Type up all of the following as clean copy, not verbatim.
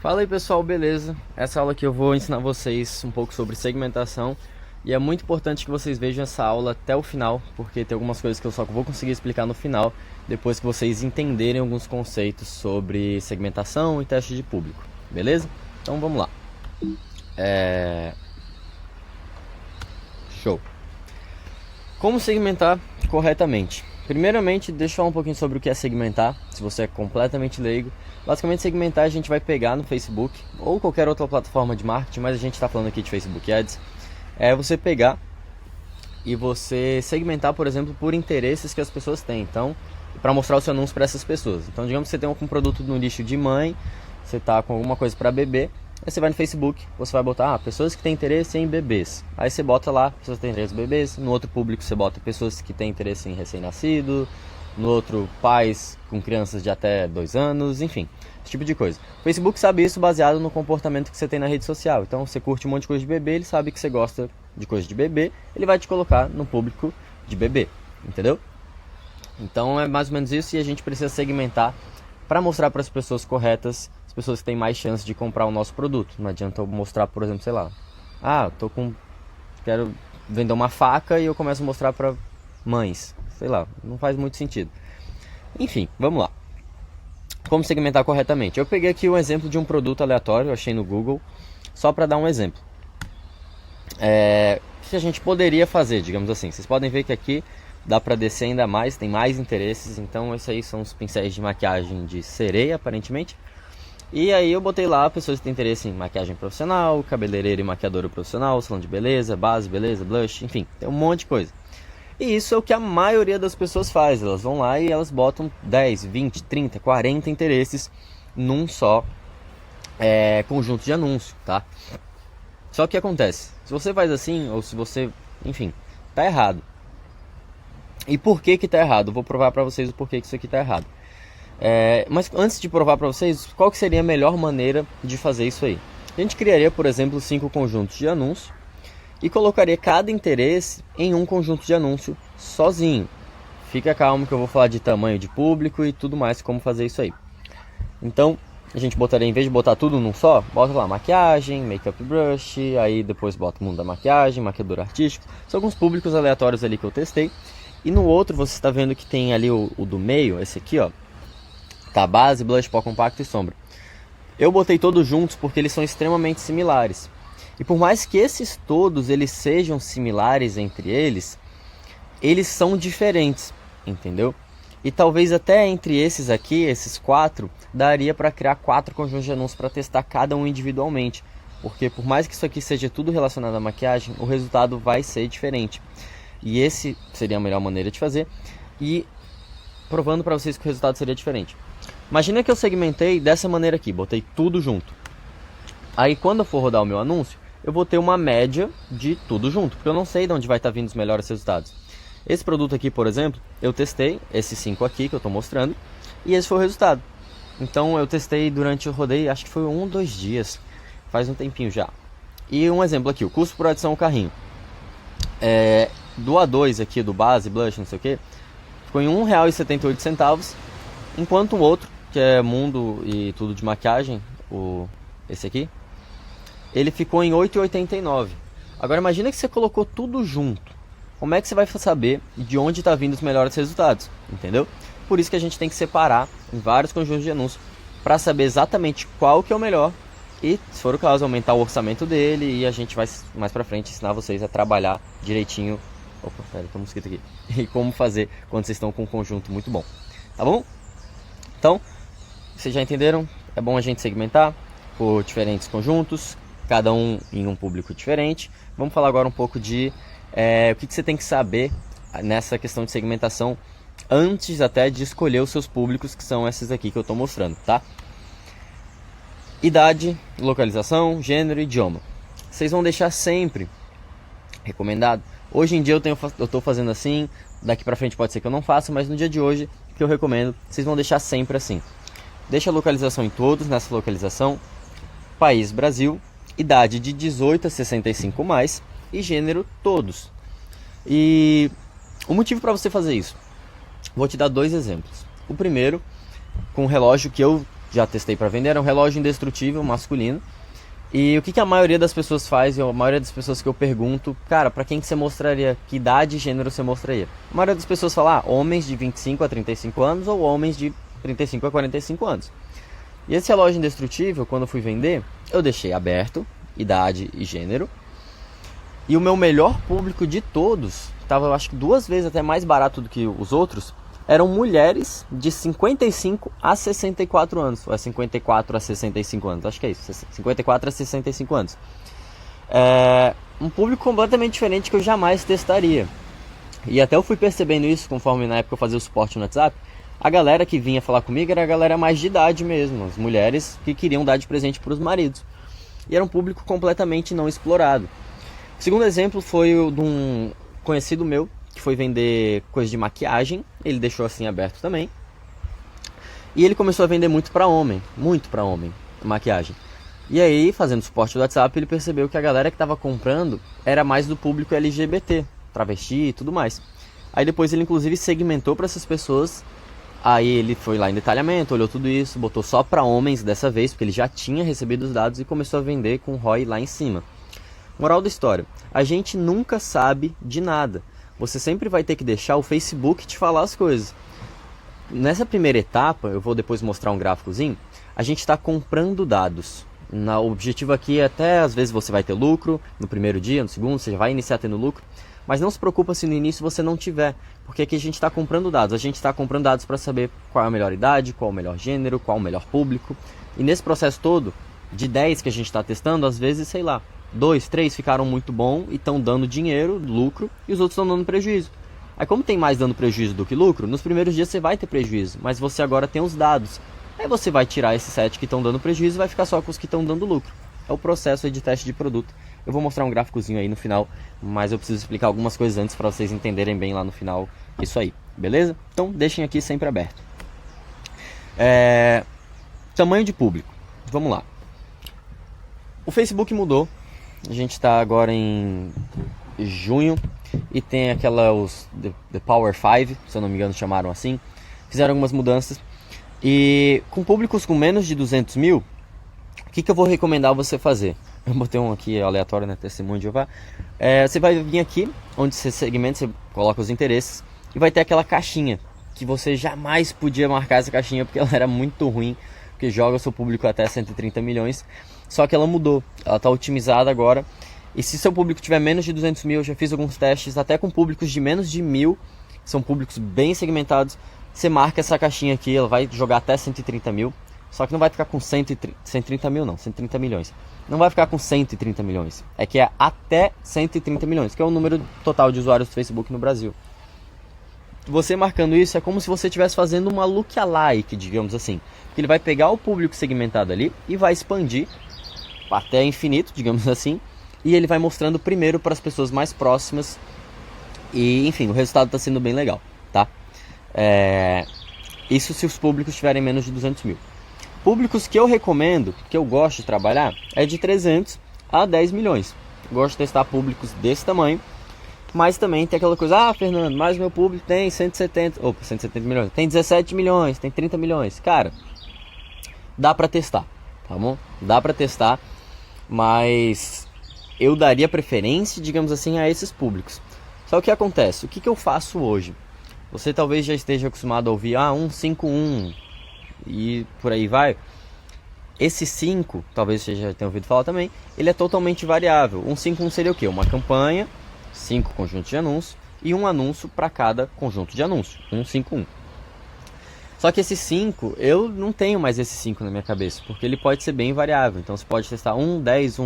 Fala aí pessoal, beleza? Essa aula aqui eu vou ensinar vocês um pouco sobre segmentação e é muito importante que vocês vejam essa aula até o final, porque tem algumas coisas que eu só vou conseguir explicar no final, depois que vocês entenderem alguns conceitos sobre segmentação e teste de público, beleza? Então vamos lá. Show! Como segmentar corretamente? Primeiramente, deixa eu falar um pouquinho sobre o que é segmentar, se você é completamente leigo. Basicamente, segmentar a gente vai pegar no Facebook ou qualquer outra plataforma de marketing, mas a gente está falando aqui de Facebook Ads. É você pegar e você segmentar, por exemplo, por interesses que as pessoas têm. Então, para mostrar o seu anúncio para essas pessoas. Então, digamos que você tem um produto no nicho de mãe, você está com alguma coisa para bebê. Aí você vai no Facebook, você vai botar pessoas que têm interesse em bebês. Aí você bota lá, pessoas que têm interesse em bebês. No outro público você bota pessoas que têm interesse em recém-nascido. No outro, pais com crianças de até 2 anos, enfim, esse tipo de coisa. O Facebook sabe isso baseado no comportamento que você tem na rede social. Então você curte um monte de coisa de bebê, ele sabe que você gosta de coisa de bebê, ele vai te colocar no público de bebê, entendeu? Então é mais ou menos isso, e a gente precisa segmentar para mostrar para as pessoas corretas, as pessoas que têm mais chance de comprar o nosso produto. Não adianta eu mostrar, por exemplo, sei lá, quero vender uma faca e eu começo a mostrar para mães, sei lá, não faz muito sentido. Enfim, vamos lá. Como segmentar corretamente? Eu peguei aqui um exemplo de um produto aleatório, eu achei no Google, só para dar um exemplo. Que a gente poderia fazer, digamos assim. Vocês podem ver que aqui dá para descer ainda mais, tem mais interesses. Então esses aí são os pincéis de maquiagem de sereia, aparentemente. E aí eu botei lá pessoas que têm interesse em maquiagem profissional, cabeleireiro e maquiadora profissional, salão de beleza, base, beleza, blush, enfim, tem um monte de coisa. E isso é o que a maioria das pessoas faz, elas vão lá e elas botam 10, 20, 30, 40 interesses num só conjunto de anúncio, tá? Só que o que acontece? Se você faz assim, ou se você, enfim, tá errado. E por que tá errado? Eu vou provar pra vocês o porquê que isso aqui tá errado. Mas antes de provar para vocês, qual que seria a melhor maneira de fazer isso aí? A gente criaria, por exemplo, 5 conjuntos de anúncio e colocaria cada interesse em um conjunto de anúncio sozinho. Fica calmo que eu vou falar de tamanho de público e tudo mais, como fazer isso aí. Então, a gente botaria, em vez de botar tudo num só, bota lá maquiagem, makeup brush, aí depois bota o mundo da maquiagem, maquiador artístico. São alguns públicos aleatórios ali que eu testei. E no outro você está vendo que tem ali o do meio, esse aqui, ó. Tá, base, blush, pó compacto e sombra. Eu botei todos juntos porque eles são extremamente similares. E por mais que esses todos eles sejam similares entre eles, eles são diferentes, entendeu? E talvez até entre esses aqui, esses 4, daria para criar 4 conjuntos de anúncios para testar cada um individualmente. Porque por mais que isso aqui seja tudo relacionado à maquiagem, o resultado vai ser diferente. E esse seria a melhor maneira de fazer. E provando para vocês que o resultado seria diferente. Imagina que eu segmentei dessa maneira aqui, botei tudo junto. Aí quando eu for rodar o meu anúncio, eu vou ter uma média de tudo junto, porque eu não sei de onde vai estar vindo os melhores resultados. Esse produto aqui, por exemplo, eu testei, esses 5 aqui que eu estou mostrando, e esse foi o resultado. Então eu testei eu rodei, acho que foi 1 ou 2 dias, faz um tempinho já. E um exemplo aqui, o custo por adição ao carrinho. Do A2 aqui, do base, blush, não sei o que, ficou em R$ 1,78, enquanto o outro, que é mundo e tudo de maquiagem, esse aqui, ele ficou em R$ 8,89. Agora imagina que você colocou tudo junto. Como é que você vai saber de onde está vindo os melhores resultados? Entendeu? Por isso que a gente tem que separar em vários conjuntos de anúncios para saber exatamente qual que é o melhor e, se for o caso, aumentar o orçamento dele, e a gente vai mais para frente ensinar vocês a trabalhar direitinho. Opa, pera, tem um mosquito aqui. E como fazer quando vocês estão com um conjunto muito bom. Tá bom? Então, vocês já entenderam? É bom a gente segmentar por diferentes conjuntos, cada um em um público diferente. Vamos falar agora um pouco de o que você tem que saber nessa questão de segmentação antes até de escolher os seus públicos, que são esses aqui que eu estou mostrando, tá? Idade, localização, gênero e idioma. Vocês vão deixar sempre recomendado. Hoje em dia eu estou fazendo assim, daqui pra frente pode ser que eu não faça, mas no dia de hoje, que eu recomendo, vocês vão deixar sempre assim. Deixa a localização em todos, nessa localização, país Brasil, idade de 18 a 65 mais e gênero todos. E o motivo para você fazer isso, vou te dar 2 exemplos. O primeiro, com um relógio que eu já testei para vender, era um relógio indestrutível masculino. E o que a maioria das pessoas faz, e a maioria das pessoas que eu pergunto, cara, pra quem que você mostraria, que idade e gênero você mostraria? A maioria das pessoas fala, homens de 25 a 35 anos ou homens de 35 a 45 anos. E esse relógio indestrutível, quando eu fui vender, eu deixei aberto, idade e gênero. E o meu melhor público de todos, estava eu acho que 2 vezes até mais barato do que os outros, eram mulheres de 55 a 64 anos. Ou é 54 a 65 anos, acho que é isso. 54 a 65 anos. É um público completamente diferente que eu jamais testaria. E até eu fui percebendo isso conforme na época eu fazia o suporte no WhatsApp. A galera que vinha falar comigo era a galera mais de idade mesmo. As mulheres que queriam dar de presente para os maridos. E era um público completamente não explorado. O segundo exemplo foi o de um conhecido meu, que foi vender coisa de maquiagem. Ele deixou assim aberto também. E ele começou a vender muito para homem, maquiagem. E aí, fazendo suporte do WhatsApp, ele percebeu que a galera que estava comprando era mais do público LGBT, travesti e tudo mais. Aí depois ele inclusive segmentou para essas pessoas. Aí ele foi lá em detalhamento, olhou tudo isso, botou só para homens dessa vez, porque ele já tinha recebido os dados e começou a vender com ROI lá em cima. Moral da história, a gente nunca sabe de nada. Você sempre vai ter que deixar o Facebook te falar as coisas. Nessa primeira etapa, eu vou depois mostrar um gráficozinho, a gente está comprando dados. O objetivo aqui é até, às vezes você vai ter lucro, no primeiro dia, no segundo, você já vai iniciar tendo lucro, mas não se preocupa se no início você não tiver, porque aqui a gente está comprando dados. A gente está comprando dados para saber qual é a melhor idade, qual é o melhor gênero, qual é o melhor público. E nesse processo todo, de 10 que a gente está testando, às vezes, sei lá, 2, 3 ficaram muito bom e estão dando dinheiro, lucro, e os outros estão dando prejuízo. Aí como tem mais dando prejuízo do que lucro, nos primeiros dias você vai ter prejuízo, mas você agora tem os dados. Aí você vai tirar esses 7 que estão dando prejuízo e vai ficar só com os que estão dando lucro. É o processo aí de teste de produto. Eu vou mostrar um gráficozinho aí no final, mas eu preciso explicar algumas coisas antes para vocês entenderem bem lá no final isso aí, beleza? Então deixem aqui sempre aberto. Tamanho de público, vamos lá. O Facebook mudou. A gente está agora em junho e tem os The Power 5, se eu não me engano chamaram assim. Fizeram algumas mudanças e com públicos com menos de 200 mil, o que eu vou recomendar você fazer? Eu botei um aqui aleatório, né? Testemunho de Jeová. Você vai vir aqui, onde você segmenta, você coloca os interesses e vai ter aquela caixinha que você jamais podia marcar essa caixinha porque ela era muito ruim, porque joga o seu público até 130 milhões. Só que ela mudou, ela está otimizada agora. E se seu público tiver menos de 200 mil, eu já fiz alguns testes até com públicos de menos de 1.000, são públicos bem segmentados. Você marca essa caixinha aqui, ela vai jogar até 130 mil. Só que não vai ficar com 130 mil não, 130 milhões. Não vai ficar com 130 milhões. É que é até 130 milhões, que é o número total de usuários do Facebook no Brasil. Você marcando isso é como se você estivesse fazendo uma lookalike, digamos assim. Porque ele vai pegar o público segmentado ali e vai expandir até infinito, digamos assim. E ele vai mostrando primeiro para as pessoas mais próximas. E enfim, o resultado está sendo bem legal, tá? Isso se os públicos tiverem menos de 200 mil. Públicos que eu recomendo, que eu gosto de trabalhar, é de 300 a 10 milhões. Gosto de testar públicos desse tamanho. Mas também tem aquela coisa, Fernando, mas meu público tem 170 milhões, tem 17 milhões, tem 30 milhões. Cara, dá pra testar, tá bom? Dá pra testar, mas eu daria preferência, digamos assim, a esses públicos. Só o que acontece? O que eu faço hoje? Você talvez já esteja acostumado a ouvir 151 e por aí vai. Esse 5, talvez você já tenha ouvido falar também, ele é totalmente variável. 151 seria o quê? Uma campanha, 5 conjuntos de anúncios e um anúncio para cada conjunto de anúncios, 151. Só que esse 5, eu não tenho mais esse 5 na minha cabeça, porque ele pode ser bem variável. Então você pode testar 10,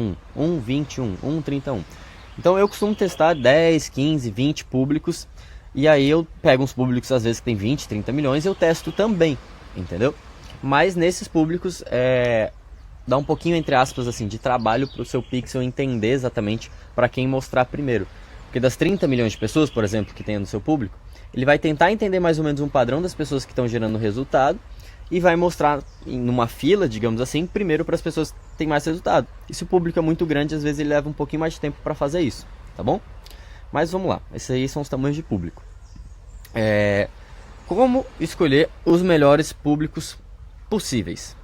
21, 31. Então eu costumo testar 10, 15, 20 públicos, e aí eu pego uns públicos às vezes que tem 20, 30 milhões e eu testo também, entendeu? Mas nesses públicos dá um pouquinho, entre aspas, assim, de trabalho para o seu pixel entender exatamente para quem mostrar primeiro. Porque das 30 milhões de pessoas, por exemplo, que tem no seu público, ele vai tentar entender mais ou menos um padrão das pessoas que estão gerando resultado e vai mostrar numa fila, digamos assim, primeiro para as pessoas que têm mais resultado. E se o público é muito grande, às vezes ele leva um pouquinho mais de tempo para fazer isso, tá bom? Mas vamos lá, esses aí são os tamanhos de público. Como escolher os melhores públicos possíveis?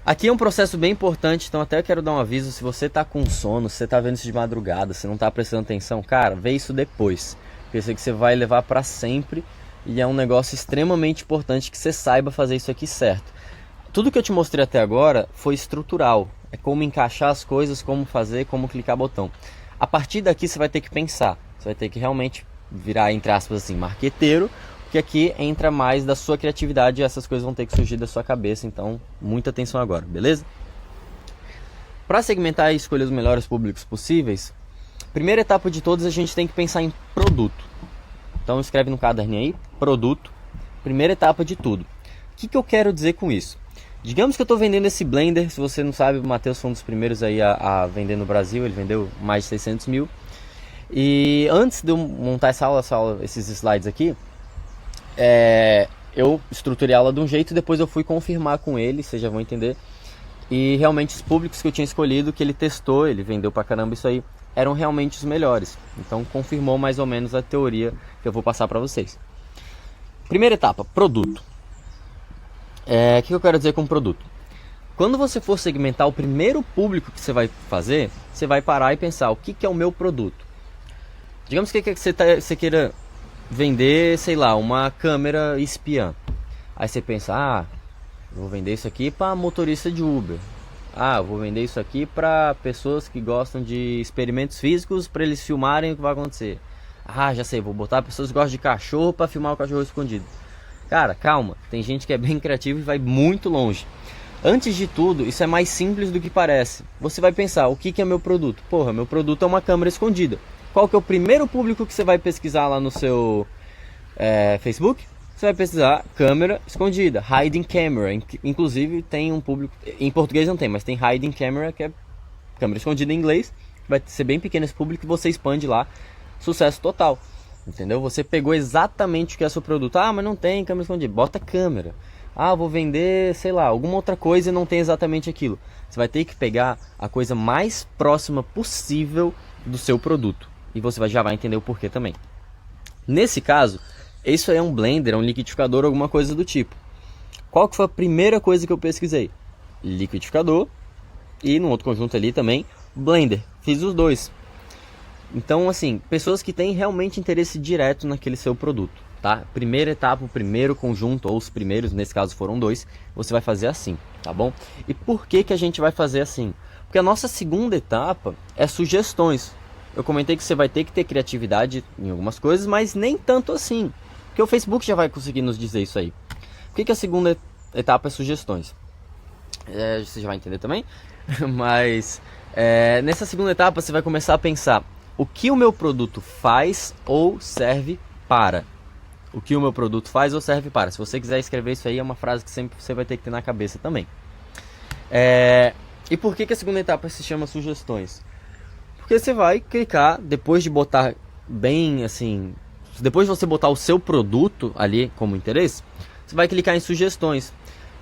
Aqui é um processo bem importante, então até eu quero dar um aviso, se você tá com sono, se você tá vendo isso de madrugada, se não tá prestando atenção, cara, vê isso depois. Porque isso aqui você vai levar pra sempre e é um negócio extremamente importante que você saiba fazer isso aqui certo. Tudo que eu te mostrei até agora foi estrutural, é como encaixar as coisas, como fazer, como clicar botão. A partir daqui você vai ter que pensar, você vai ter que realmente virar, entre aspas assim, marqueteiro, porque aqui entra mais da sua criatividade e essas coisas vão ter que surgir da sua cabeça, então muita atenção agora, beleza? Para segmentar e escolher os melhores públicos possíveis, primeira etapa de todas a gente tem que pensar em produto. Então escreve no caderninho aí, produto, primeira etapa de tudo. O que eu quero dizer com isso? Digamos que eu estou vendendo esse blender, se você não sabe, o Matheus foi um dos primeiros aí a vender no Brasil, ele vendeu mais de 600 mil. E antes de eu montar essa aula, esses slides aqui, eu estruturei a aula de um jeito e depois eu fui confirmar com ele, vocês já vão entender. E realmente os públicos que eu tinha escolhido, que ele testou, ele vendeu pra caramba isso aí, eram realmente os melhores. Então confirmou mais ou menos a teoria que eu vou passar pra vocês. Primeira etapa, produto. O que eu quero dizer com produto? Quando você for segmentar o primeiro público que você vai fazer, você vai parar e pensar, o que é o meu produto? Digamos que você queira vender, sei lá, uma câmera espiã. Aí você pensa, vou vender isso aqui para motorista de Uber. Vou vender isso aqui para pessoas que gostam de experimentos físicos para eles filmarem o que vai acontecer. Já sei, vou botar pessoas que gostam de cachorro para filmar o cachorro escondido. Cara, calma, tem gente que é bem criativa e vai muito longe. Antes de tudo, isso é mais simples do que parece. Você vai pensar, o que é meu produto? Porra, meu produto é uma câmera escondida. Qual que é o primeiro público que você vai pesquisar lá no seu Facebook? Você vai pesquisar câmera escondida, hiding camera. Inclusive tem um público, em português não tem, mas tem hiding camera, que é câmera escondida em inglês. Vai ser bem pequeno esse público e você expande lá, sucesso total. Entendeu? Você pegou exatamente o que é seu produto. Mas não tem câmera escondida. Bota câmera. Vou vender, sei lá, alguma outra coisa e não tem exatamente aquilo. Você vai ter que pegar a coisa mais próxima possível do seu produto. E você já vai entender o porquê também. Nesse caso, isso aí é um blender, é um liquidificador, alguma coisa do tipo. Qual que foi a primeira coisa que eu pesquisei? Liquidificador. E no outro conjunto ali também, blender. Fiz os dois. Então, assim, pessoas que têm realmente interesse direto naquele seu produto, tá? Primeira etapa, o primeiro conjunto, ou os primeiros, nesse caso foram dois, você vai fazer assim, tá bom? E por que a gente vai fazer assim? Porque a nossa segunda etapa é sugestões. Eu comentei que você vai ter que ter criatividade em algumas coisas, mas nem tanto assim. Porque o Facebook já vai conseguir nos dizer isso aí. Por que a segunda etapa é sugestões? Você já vai entender também. Mas nessa segunda etapa você vai começar a pensar o que o meu produto faz ou serve para. O que o meu produto faz ou serve para. Se você quiser escrever isso aí, é uma frase que sempre você vai ter que ter na cabeça também. E por que a segunda etapa se chama sugestões? Porque você vai clicar, depois de botar bem assim, depois de você botar o seu produto ali como interesse, você vai clicar em sugestões.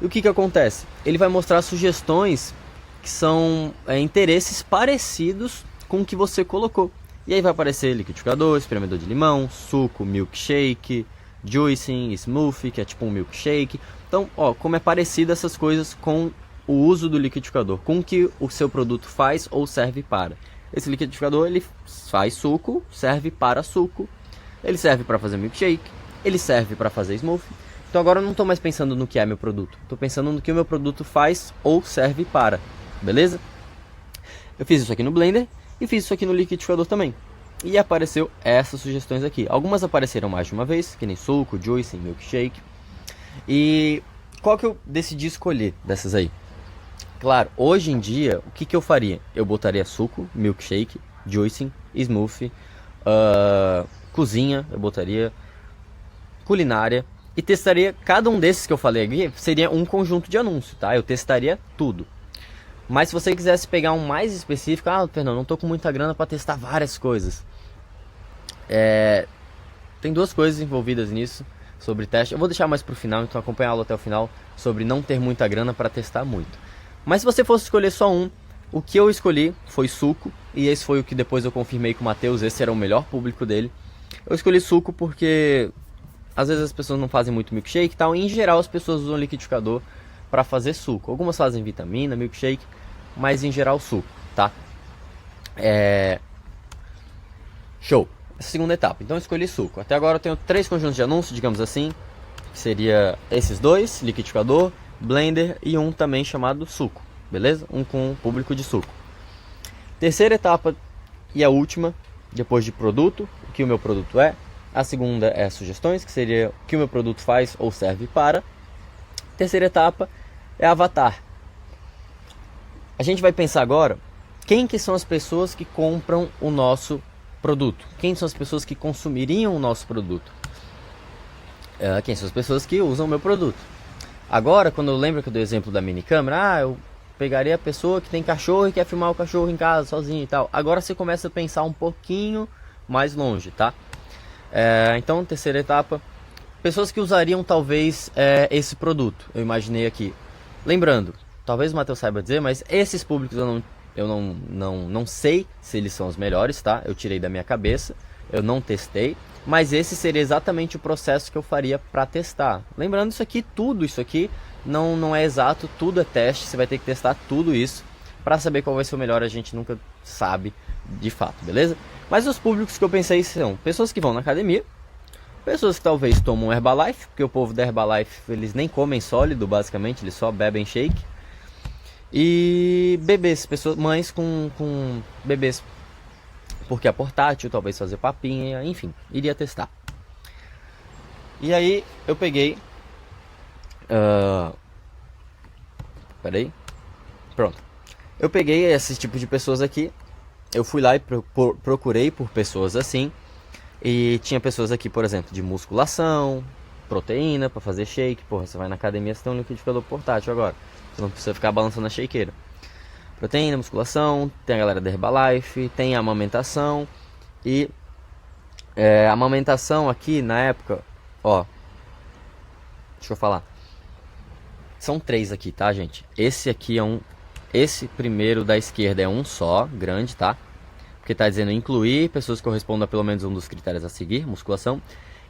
E o que acontece? Ele vai mostrar sugestões que são interesses parecidos com o que você colocou. E aí vai aparecer liquidificador, espremedor de limão, suco, milkshake, juicing, smoothie, que é tipo um milkshake. Então, como é parecido essas coisas com o uso do liquidificador, com o que o seu produto faz ou serve para. Esse liquidificador, ele faz suco, serve para suco, ele serve para fazer milkshake, ele serve para fazer smoothie. Então agora eu não estou mais pensando no que é meu produto, estou pensando no que o meu produto faz ou serve para, beleza? Eu fiz isso aqui no Blender e fiz isso aqui no liquidificador também. E apareceu essas sugestões aqui. Algumas apareceram mais de uma vez, que nem suco, juice, milkshake. E qual que eu decidi escolher dessas aí? Claro, hoje em dia, o que eu faria? Eu botaria suco, milkshake, juicing, smoothie, cozinha, eu botaria culinária. E testaria, cada um desses que eu falei aqui, seria um conjunto de anúncio, tá? Eu testaria tudo. Mas se você quisesse pegar um mais específico, Fernando, não tô com muita grana para testar várias coisas. Tem duas coisas envolvidas nisso, sobre teste. Eu vou deixar mais pro final, então acompanha a aula até o final, sobre não ter muita grana para testar muito. Mas se você fosse escolher só um, o que eu escolhi foi suco, e esse foi o que depois eu confirmei com o Matheus, esse era o melhor público dele. Eu escolhi suco porque às vezes as pessoas não fazem muito milkshake e tal, e em geral as pessoas usam liquidificador para fazer suco. Algumas fazem vitamina, milkshake, mas em geral suco, tá? Show. Essa segunda etapa. Então eu escolhi suco. Até agora eu tenho 3 conjuntos de anúncios, digamos assim, que seria esses 2, liquidificador, blender e um também chamado suco, beleza? Um com público de suco. Terceira etapa e a última, depois de produto, o que o meu produto é. A segunda é sugestões, que seria o que o meu produto faz ou serve para. Terceira etapa é avatar. A gente vai pensar agora quem que são as pessoas que compram o nosso produto. Quem são as pessoas que consumiriam o nosso produto. Quem são as pessoas que usam o meu produto. Agora, quando eu lembro que eu dei o exemplo da mini câmera, eu pegaria a pessoa que tem cachorro e quer filmar o cachorro em casa, sozinho e tal. Agora você começa a pensar um pouquinho mais longe, tá? Então, terceira etapa, pessoas que usariam talvez esse produto, eu imaginei aqui. Lembrando, talvez o Matheus saiba dizer, mas esses públicos eu não sei se eles são os melhores, tá? Eu tirei da minha cabeça, eu não testei, mas esse seria exatamente o processo que eu faria para testar. Lembrando, tudo isso aqui não é exato, tudo é teste, você vai ter que testar tudo isso para saber qual vai ser o melhor, a gente nunca sabe de fato, beleza? Mas os públicos que eu pensei são pessoas que vão na academia, pessoas que talvez tomam Herbalife, porque o povo da Herbalife, eles nem comem sólido, basicamente, eles só bebem shake. E bebês, mães com bebês, porque é portátil, talvez fazer papinha, enfim, iria testar. E aí eu peguei, pronto. Eu peguei esse tipo de pessoas aqui, eu fui lá e procurei por pessoas assim. E tinha pessoas aqui, por exemplo, de musculação, proteína para fazer shake. Porra, você vai na academia, você tem um liquidificador portátil agora. Você não precisa ficar balançando a shakeira. Proteína, musculação, tem a galera da Herbalife, tem a amamentação. E a amamentação aqui na época, ó, deixa eu falar. São 3 aqui, tá, gente? Esse aqui esse primeiro da esquerda é um só, grande, tá? Porque tá dizendo incluir pessoas que correspondam a pelo menos um dos critérios a seguir, musculação.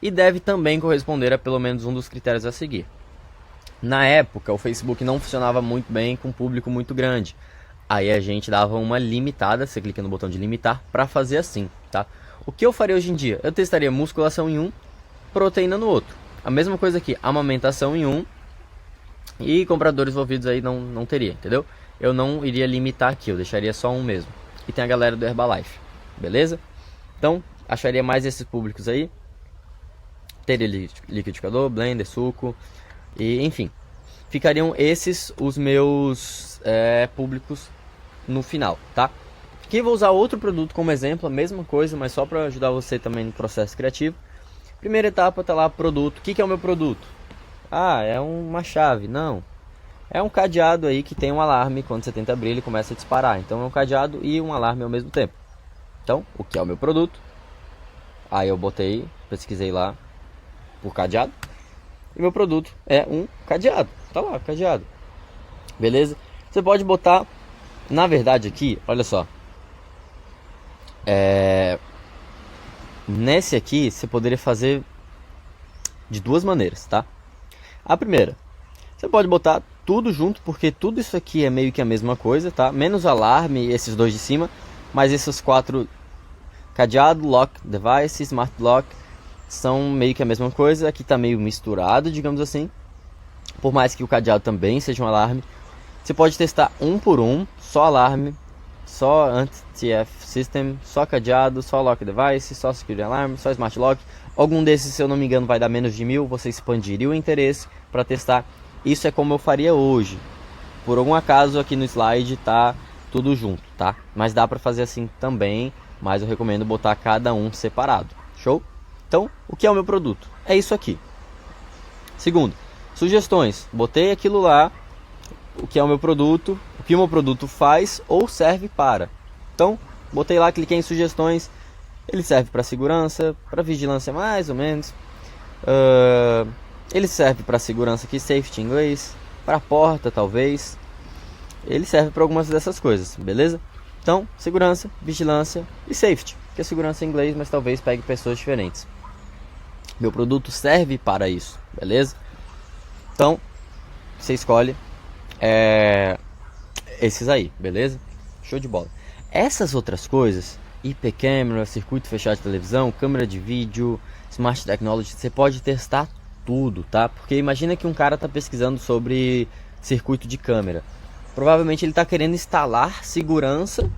E deve também corresponder a pelo menos um dos critérios a seguir. Na época, o Facebook não funcionava muito bem com um público muito grande. Aí a gente dava uma limitada, você clica no botão de limitar, para fazer assim, tá? O que eu faria hoje em dia? Eu testaria musculação em um, proteína no outro. A mesma coisa aqui, amamentação em um, e compradores envolvidos aí não teria, entendeu? Eu não iria limitar aqui, eu deixaria só um mesmo. E tem a galera do Herbalife, beleza? Então, acharia mais esses públicos aí. Teria liquidificador, blender, suco, e enfim. Ficariam esses os meus públicos no final, tá? Aqui eu vou usar outro produto como exemplo, a mesma coisa, mas só para ajudar você também no processo criativo. Primeira etapa tá lá, produto. O que é o meu produto? Ah, é uma chave. Não. É um cadeado aí que tem um alarme. Quando você tenta abrir, ele começa a disparar. Então é um cadeado e um alarme ao mesmo tempo. Então, o que é o meu produto? Aí eu pesquisei lá por cadeado. E meu produto é um cadeado. Tá lá, cadeado. Beleza? Você pode botar, na verdade aqui, olha só. Nesse aqui, você poderia fazer de 2 maneiras, tá? A primeira, você pode botar tudo junto, porque tudo isso aqui é meio que a mesma coisa, tá? Menos alarme, esses 2 de cima, mas esses 4, cadeado, lock, device, smart lock, são meio que a mesma coisa. Aqui tá meio misturado, digamos assim. Por mais que o cadeado também seja um alarme, você pode testar um por um, só alarme, só anti-TF system, só cadeado, só lock device, só security alarm, só smart lock. Algum desses, se eu não me engano, vai dar menos de 1000, você expandiria o interesse para testar. Isso é como eu faria hoje. Por algum acaso aqui no slide tá tudo junto, tá? Mas dá para fazer assim também, mas eu recomendo botar cada um separado. Show? Então, o que é o meu produto? É isso aqui. Segundo, sugestões. Botei aquilo lá, o que é o meu produto, o que o meu produto faz ou serve para. Então, botei lá, cliquei em sugestões. Ele serve para segurança, para vigilância mais ou menos. Ele serve para segurança aqui, safety em inglês, para porta talvez. Ele serve para algumas dessas coisas, beleza? Então, segurança, vigilância e safety, que é segurança em inglês, mas talvez pegue pessoas diferentes. Meu produto serve para isso, beleza? Então, você escolhe esses aí, beleza? Show de bola. Essas outras coisas, IP Camera, circuito fechado de televisão, câmera de vídeo, Smart Technology, você pode testar tudo, tá? Porque imagina que um cara está pesquisando sobre circuito de câmera. Provavelmente ele está querendo instalar segurança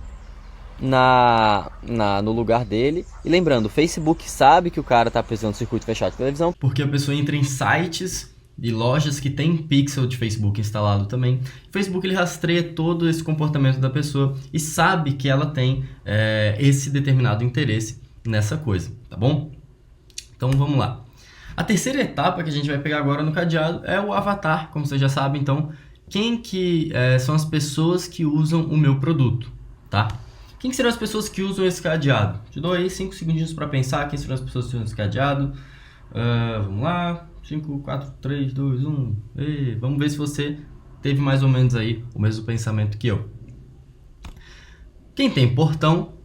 no lugar dele. E lembrando, o Facebook sabe que o cara está precisando de circuito fechado de televisão, porque a pessoa entra em sites de lojas que tem pixel de Facebook instalado também. O Facebook ele rastreia todo esse comportamento da pessoa e sabe que ela tem esse determinado interesse nessa coisa, tá bom? Então vamos lá. A terceira etapa que a gente vai pegar agora no cadeado é o avatar, como você já sabe. Então, quem que são as pessoas que usam o meu produto, tá? Quem que serão as pessoas que usam esse cadeado? Te dou aí 5 segundinhos para pensar quem serão as pessoas que usam esse cadeado. Vamos lá. 5, 4, 3, 2, 1. Vamos ver se você teve mais ou menos aí o mesmo pensamento que eu. Quem tem portão,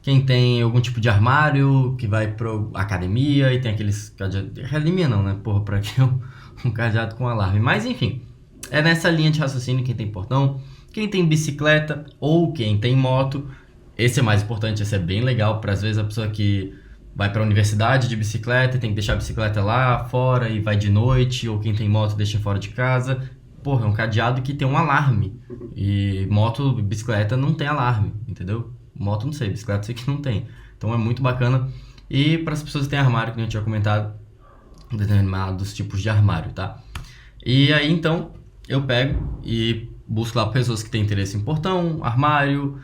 quem tem algum tipo de armário, que vai pra academia e tem aqueles cadeados... Academia não, né? Porra, pra que um cadeado com alarme? Mas enfim, é nessa linha de raciocínio quem tem portão, quem tem bicicleta ou quem tem moto. Esse é mais importante, esse é bem legal para às vezes a pessoa que vai para a universidade de bicicleta e tem que deixar a bicicleta lá fora e vai de noite, ou quem tem moto deixa fora de casa. Porra, é um cadeado que tem um alarme. E moto, bicicleta não tem alarme, entendeu? Moto não sei, bicicleta sei que não tem. Então é muito bacana. E para as pessoas que têm armário, que eu tinha comentado, determinados tipos de armário, tá? E aí então eu pego e busco lá pessoas que têm interesse em portão, armário,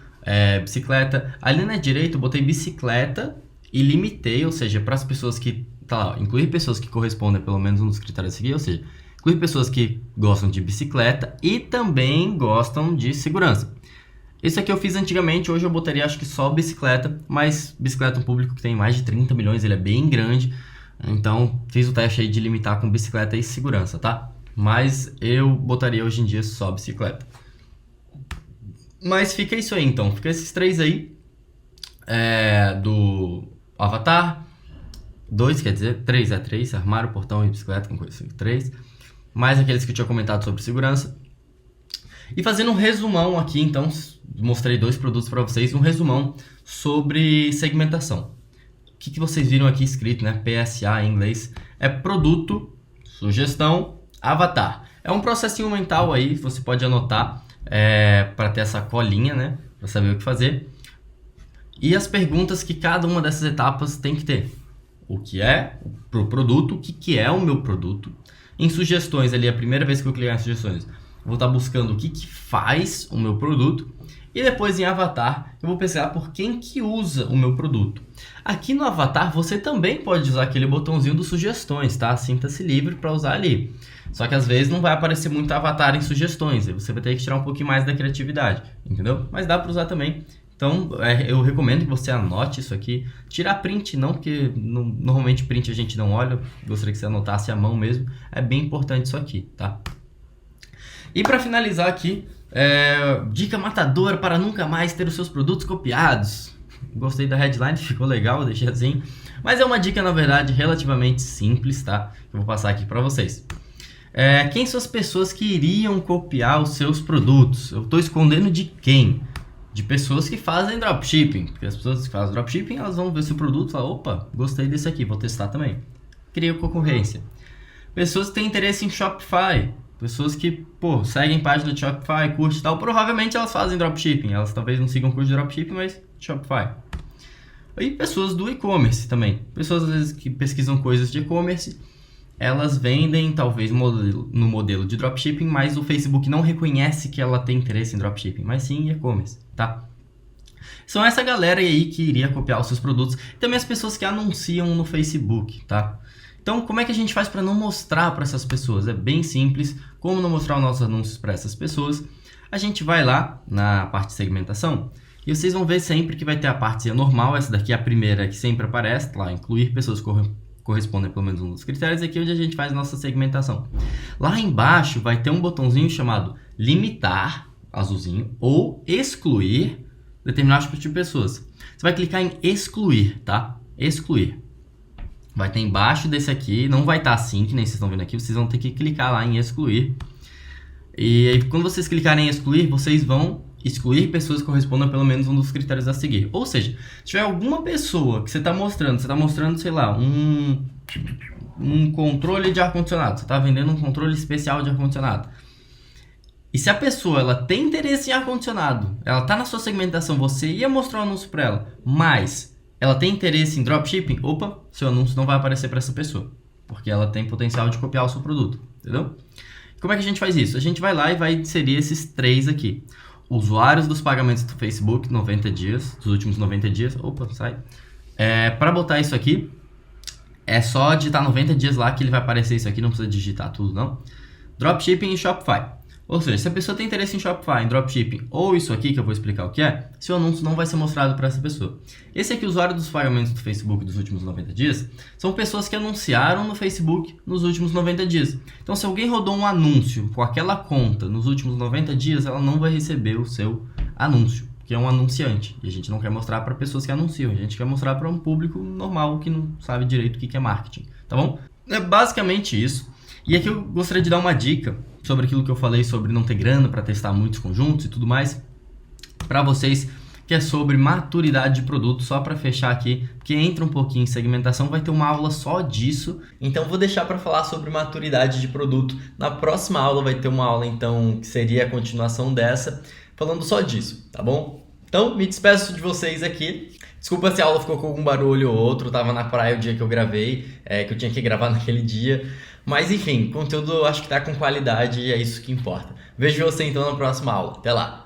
bicicleta. Ali na direita eu botei bicicleta e limitei, ou seja, para as pessoas que, tá lá, incluir pessoas que correspondem pelo menos um dos critérios a seguir, ou seja, incluir pessoas que gostam de bicicleta e também gostam de segurança. Isso aqui eu fiz antigamente, hoje eu botaria acho que só bicicleta, mas bicicleta é um público que tem mais de 30 milhões, ele é bem grande, então fiz o teste aí de limitar com bicicleta e segurança, tá? Mas eu botaria hoje em dia só bicicleta. Mas fica isso aí então, fica esses três aí, do avatar, 2 quer dizer, 3 armário, portão e bicicleta, com coisa assim, 3, mais aqueles que eu tinha comentado sobre segurança. E fazendo um resumão aqui, então, mostrei 2 produtos para vocês, um resumão sobre segmentação. O que vocês viram aqui escrito, né? PSA em inglês, é produto, sugestão, avatar. É um processinho mental aí, você pode anotar para ter essa colinha, né? Para saber o que fazer. E as perguntas que cada uma dessas etapas tem que ter. O que é pro produto, o que é o meu produto. Em sugestões ali, a primeira vez que eu clicar em sugestões, vou estar buscando o que faz o meu produto. E depois em avatar, eu vou pesquisar por quem que usa o meu produto. Aqui no avatar, você também pode usar aquele botãozinho do sugestões, tá? Sinta-se livre para usar ali. Só que às vezes não vai aparecer muito avatar em sugestões. Aí você vai ter que tirar um pouquinho mais da criatividade, entendeu? Mas dá para usar também. Então, eu recomendo que você anote isso aqui. Tirar print não, porque normalmente print a gente não olha. Gostaria que você anotasse à mão mesmo. É bem importante isso aqui, tá? E para finalizar aqui, dica matadora para nunca mais ter os seus produtos copiados. Gostei da headline, ficou legal, deixei assim. Mas é uma dica, na verdade, relativamente simples, tá? Que eu vou passar aqui para vocês. Quem são as pessoas que iriam copiar os seus produtos? Eu estou escondendo de quem? De pessoas que fazem dropshipping. Porque as pessoas que fazem dropshipping, elas vão ver seu produto e falar, opa, gostei desse aqui, vou testar também. Cria concorrência. Pessoas que têm interesse em Shopify. Pessoas que, seguem página de Shopify, curte e tal. Provavelmente elas fazem dropshipping. Elas talvez não sigam curso de dropshipping, mas Shopify. E pessoas do e-commerce também. Pessoas às vezes que pesquisam coisas de e-commerce. Elas vendem talvez no modelo de dropshipping, mas o Facebook não reconhece que ela tem interesse em dropshipping, mas sim em e-commerce, tá? São essa galera aí que iria copiar os seus produtos. Também as pessoas que anunciam no Facebook, tá? Então, como é que a gente faz para não mostrar para essas pessoas? É bem simples. Como não mostrar os nossos anúncios para essas pessoas? A gente vai lá na parte de segmentação e vocês vão ver sempre que vai ter a parte normal. Essa daqui é a primeira que sempre aparece, lá, incluir pessoas correspondem a pelo menos um dos critérios. Aqui é onde a gente faz a nossa segmentação. Lá embaixo vai ter um botãozinho chamado limitar, azulzinho, ou excluir determinado tipo de pessoas. Você vai clicar em excluir, tá? Excluir. Vai ter embaixo desse aqui, não vai estar assim, que nem vocês estão vendo aqui, vocês vão ter que clicar lá em excluir. E aí, quando vocês clicarem em excluir, vocês vão excluir pessoas que correspondam a pelo menos um dos critérios a seguir. Ou seja, se tiver alguma pessoa que você está mostrando, sei lá, um controle de ar-condicionado, você está vendendo um controle especial de ar-condicionado. E se a pessoa ela tem interesse em ar-condicionado, ela está na sua segmentação, você ia mostrar um anúncio para ela, mas ela tem interesse em dropshipping, opa, seu anúncio não vai aparecer para essa pessoa, porque ela tem potencial de copiar o seu produto, entendeu? Como é que a gente faz isso? A gente vai lá e vai inserir esses 3 aqui. Usuários dos pagamentos do Facebook, 90 dias, dos últimos 90 dias, opa, sai. Para botar isso aqui, é só digitar 90 dias lá que ele vai aparecer isso aqui, não precisa digitar tudo não. Dropshipping e Shopify. Ou seja, se a pessoa tem interesse em Shopify, em dropshipping, ou isso aqui que eu vou explicar o que é, seu anúncio não vai ser mostrado para essa pessoa. Esse aqui, usuário dos pagamentos do Facebook dos últimos 90 dias, são pessoas que anunciaram no Facebook nos últimos 90 dias. Então, se alguém rodou um anúncio com aquela conta nos últimos 90 dias, ela não vai receber o seu anúncio, que é um anunciante. E a gente não quer mostrar para pessoas que anunciam, a gente quer mostrar para um público normal que não sabe direito o que é marketing, tá bom? É basicamente isso. E aqui eu gostaria de dar uma dica sobre aquilo que eu falei sobre não ter grana para testar muitos conjuntos e tudo mais, para vocês, que é sobre maturidade de produto, só para fechar aqui, porque entra um pouquinho em segmentação, vai ter uma aula só disso, então vou deixar para falar sobre maturidade de produto. Na próxima aula vai ter uma aula então que seria a continuação dessa, falando só disso, tá bom? Então me despeço de vocês aqui. Desculpa se a aula ficou com algum barulho ou outro, tava na praia o dia que eu gravei, que eu tinha que gravar naquele dia. Mas enfim, conteúdo acho que tá com qualidade e é isso que importa. Vejo você então na próxima aula. Até lá!